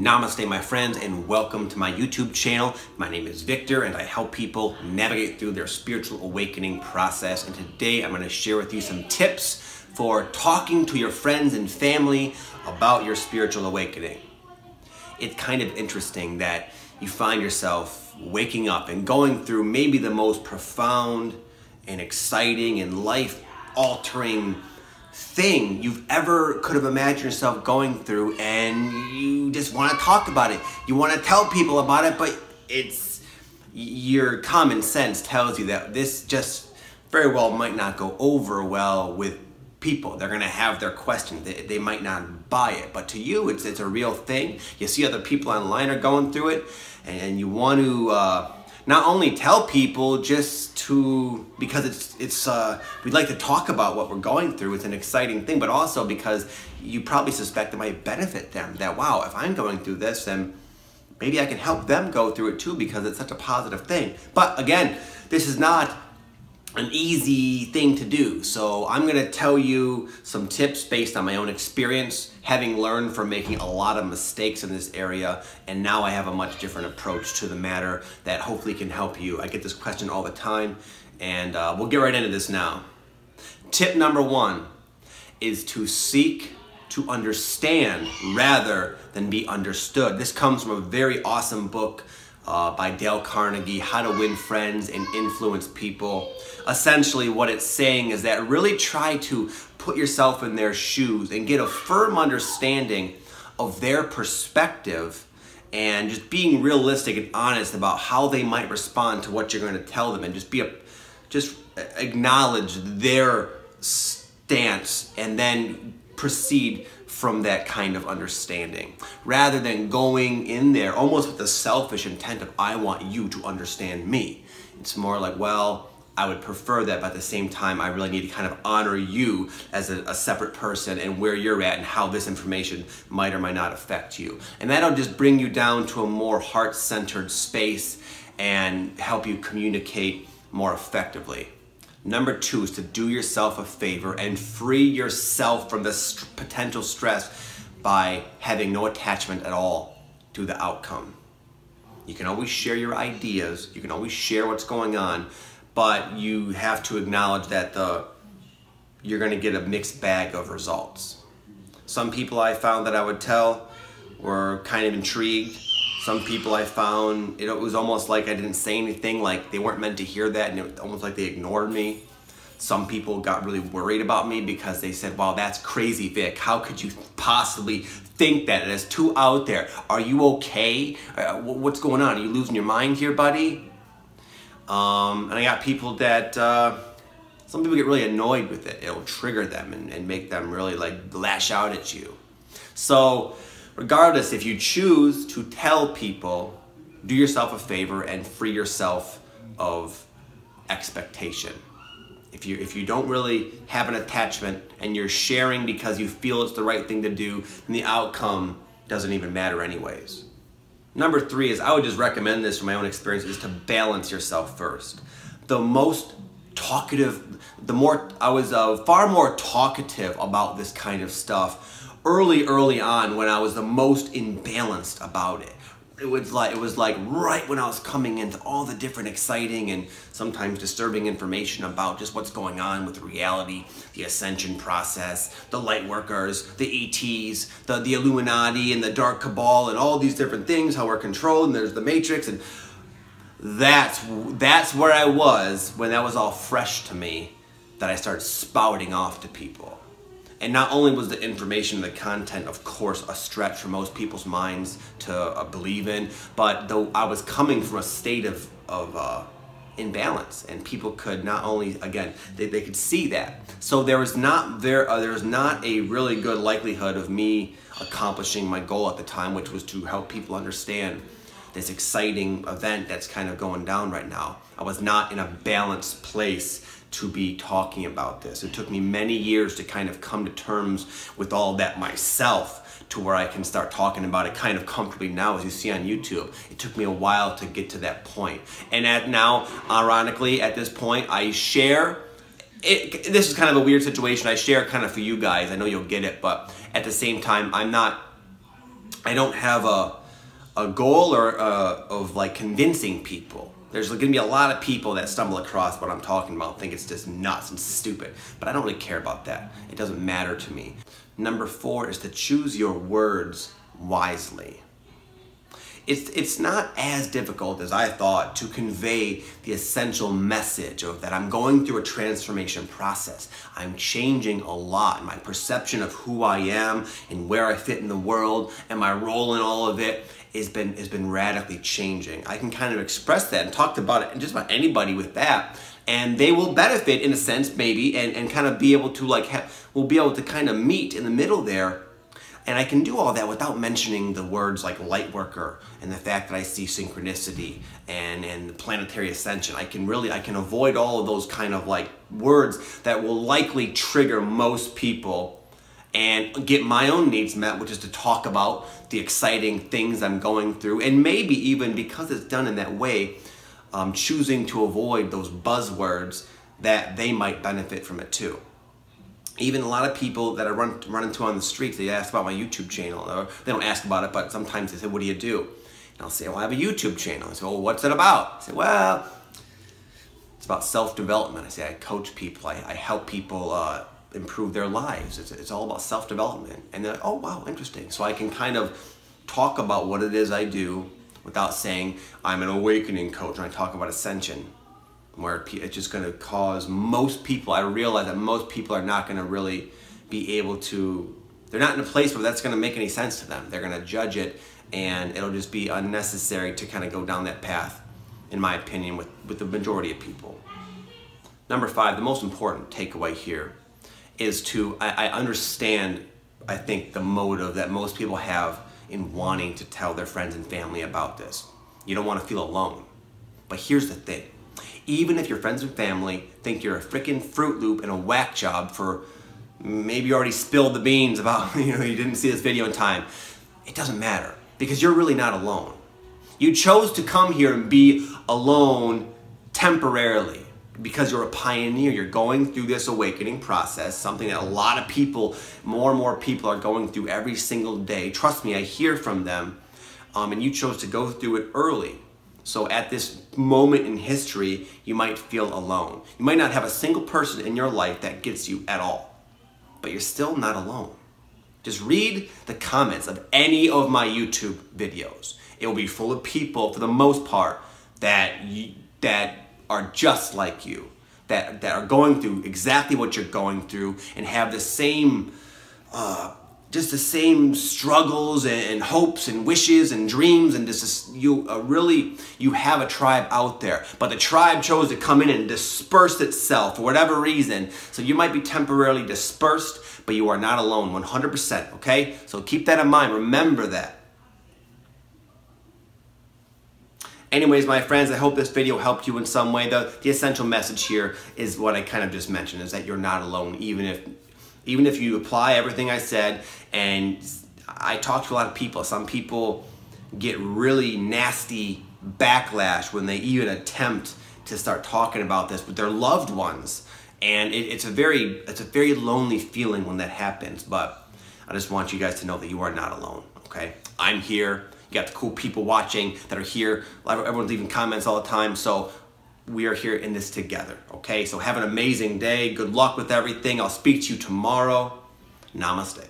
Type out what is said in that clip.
Namaste, my friends, and welcome to my YouTube channel. My name is Victor, and I help people navigate through their spiritual awakening process. And today I'm going to share with you some tips for talking to your friends and family about your spiritual awakening. It's kind of interesting that you find yourself waking up and going through maybe the most profound and exciting and life-altering thing you've ever could have imagined yourself going through, and you just want to talk about it. You want to tell people about it, but it's your common sense tells you that this just very well might not go over well with people. They're going to have their questions. They might not buy it, but to you, it's a real thing. You see other people online are going through it, and you want to not only tell people just to, because we'd like to talk about what we're going through. It's an exciting thing, but also because you probably suspect it might benefit them. That, wow, if I'm going through this, then maybe I can help them go through it too, because it's such a positive thing. But again, this is not an easy thing to do. So I'm going to tell you some tips based on my own experience, having learned from making a lot of mistakes in this area, and now I have a much different approach to the matter that hopefully can help you. I get this question all the time, and we'll get right into this now. Tip number one is to seek to understand rather than be understood. This comes from a very awesome book by Dale Carnegie, How to Win Friends and Influence People. Essentially what it's saying is that really try to put yourself in their shoes and get a firm understanding of their perspective, and just being realistic and honest about how they might respond to what you're going to tell them, and just acknowledge their stance and then proceed from that kind of understanding, rather than going in there almost with the selfish intent of, I want you to understand me. It's more like, well, I would prefer that, but at the same time, I really need to kind of honor you as a separate person and where you're at and how this information might or might not affect you. And that'll just bring you down to a more heart-centered space and help you communicate more effectively. Number two is to do yourself a favor and free yourself from the potential stress by having no attachment at all to the outcome. You can always share your ideas, you can always share what's going on, but you have to acknowledge that you're going to get a mixed bag of results. Some people I found that I would tell were kind of intrigued. Some people I found, it was almost like I didn't say anything, like they weren't meant to hear that, and it was almost like they ignored me. Some people got really worried about me because they said, wow, that's crazy, Vic. How could you possibly think that? It's too out there. Are you okay? What's going on? Are you losing your mind here, buddy? And I got people that, some people get really annoyed with it. It'll trigger them and make them really like lash out at you. So regardless, if you choose to tell people, do yourself a favor and free yourself of expectation. If you don't really have an attachment and you're sharing because you feel it's the right thing to do, then the outcome doesn't even matter anyways. Number three is, I would just recommend this from my own experience, is to balance yourself first. I was far more talkative about this kind of stuff early on, when I was the most imbalanced about it. It was like right when I was coming into all the different exciting and sometimes disturbing information about just what's going on with reality, the ascension process, the light workers, the ETs, the Illuminati and the dark cabal and all these different things, how we're controlled, and there's the Matrix, and that's where I was when that was all fresh to me, that I started spouting off to people. And not only was the information, the content, of course, a stretch for most people's minds to believe in, but though I was coming from a state of imbalance, and people could not only, again, they could see that. So there was not a really good likelihood of me accomplishing my goal at the time, which was to help people understand this exciting event that's kind of going down right now. I was not in a balanced place to be talking about this. It took me many years to kind of come to terms with all that myself, to where I can start talking about it kind of comfortably now, as you see on YouTube. It took me a while to get to that point. And now, ironically, at this point, I share this is kind of a weird situation. I share kind of for you guys. I know you'll get it, but at the same time, I don't have a a goal or of like convincing people. There's going to be a lot of people that stumble across what I'm talking about, think it's just nuts and stupid, but I don't really care about that. It doesn't matter to me. Number 4 is to choose your words wisely. It's not as difficult as I thought to convey the essential message of that I'm going through a transformation process. I'm changing a lot. My perception of who I am and where I fit in the world and my role in all of it has been radically changing. I can kind of express that and talk about it and just about anybody with that, and they will benefit in a sense maybe and kind of be able to we'll be able to kind of meet in the middle there. And I can do all that without mentioning the words like light worker and the fact that I see synchronicity and planetary ascension. I can avoid all of those kind of like words that will likely trigger most people and get my own needs met, which is to talk about the exciting things I'm going through. And maybe even because it's done in that way, choosing to avoid those buzzwords that they might benefit from it too. Even a lot of people that I run into on the streets, they ask about my YouTube channel, or they don't ask about it, but sometimes they say, what do you do? And I'll say, well, I have a YouTube channel. I say, well, what's it about? I say, well, it's about self-development. I say, I coach people, I help people improve their lives. It's all about self-development. And they're like, oh, wow, interesting. So I can kind of talk about what it is I do without saying I'm an awakening coach, and I talk about ascension, where it's just going to cause most people, I realize that most people are not going to really be able to, they're not in a place where that's going to make any sense to them. They're going to judge it, and it'll just be unnecessary to kind of go down that path, in my opinion, with the majority of people. Number 5, the most important takeaway here is I understand, I think, the motive that most people have in wanting to tell their friends and family about this. You don't want to feel alone. But here's the thing. Even if your friends and family think you're a freaking Fruit Loop and a whack job for maybe you already spilled the beans about, you didn't see this video in time, it doesn't matter, because you're really not alone. You chose to come here and be alone temporarily because you're a pioneer. You're going through this awakening process, something that a lot of people, more and more people are going through every single day. Trust me, I hear from them, and you chose to go through it early. So at this moment in history, you might feel alone. You might not have a single person in your life that gets you at all, but you're still not alone. Just read the comments of any of my YouTube videos. It will be full of people, for the most part, that are just like you, that are going through exactly what you're going through and have the same just the same struggles and hopes and wishes and dreams, and you have a tribe out there, but the tribe chose to come in and disperse itself for whatever reason. So you might be temporarily dispersed, but you are not alone 100%, okay? So keep that in mind, remember that. Anyways, my friends, I hope this video helped you in some way. The essential message here is what I kind of just mentioned, is that you're not alone, even if you apply everything I said. And I talk to a lot of people. Some people get really nasty backlash when they even attempt to start talking about this with their loved ones. And it's a very lonely feeling when that happens. But I just want you guys to know that you are not alone, okay? I'm here. You got the cool people watching that are here. Everyone's leaving comments all the time. So we are here in this together, okay? So have an amazing day. Good luck with everything. I'll speak to you tomorrow. Namaste.